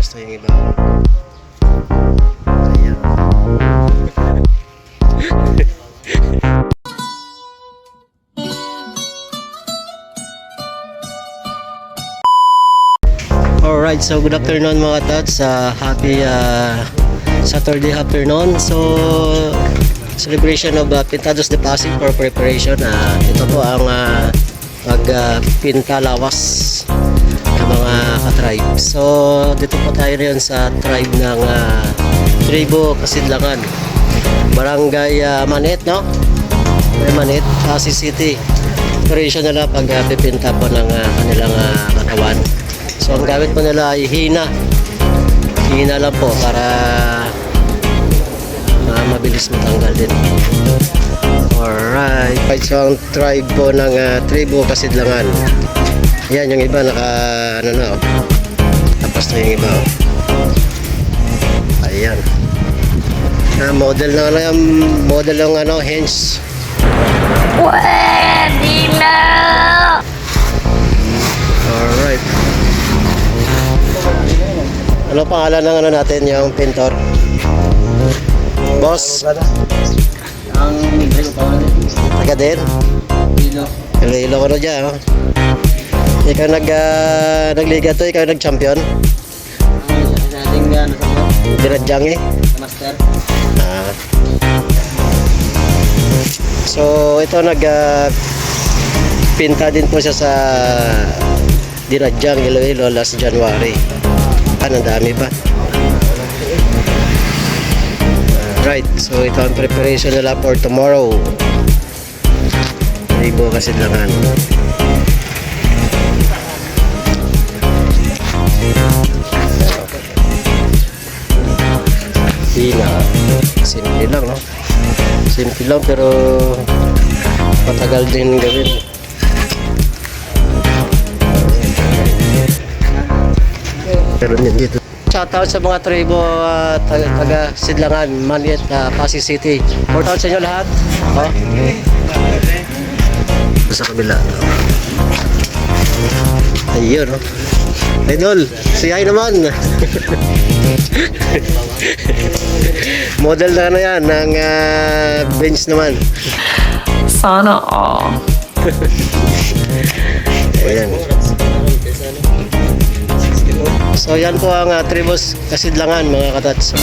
Tapos ito yung iba. Ayan. Alright, so good afternoon mga tots. Happy Saturday afternoon. So, celebration of Pintados de Pasig for preparation. Ito po ang pagpinta lawas ng mga katribe. So, dito po tayo ngayon sa tribe ng Tribo Kasidlangan. Barangay Manit, no? Manit, Pasig City. Preparation nila pagpipinta po ng kanilang katawan. So ang gamit po nila ay hina lang po para mabilis matanggal din. Alright, so ang tribe po ng Tribo Kasidlangan. Yan yung iba naka ano na oh. Tapos na yung iba oh. Ayan. Model ng hench. Pwede na! Alright. Ano pangalan ng natin yung pintor? Boss? Ang Miguel pangalan. Taga din? Iloilo ko na dyan. Oh. Ikaw nagliga to, ikaw nag-champion? Dating nga nasa Dinadyang eh. master. So ito pinta din po siya sa Dinadyang, Iloilo last January. Ang dami pa. Right, so ito ang preparation nila for tomorrow. Tribo Kasidlangan. Simple lang, no? Simple lang pero matagal din gawin. Pero yun dito. Shoutout sa mga tribo taga Sidlangan, Manit, Pasig City. Shoutout sa inyo lahat. Oh. Sa kabila. Ayun, no? Idol, si Ay naman. Model na yan ng bench naman. Sana all. Ayan. So yan po ang Tribos Kasidlangan mga katats.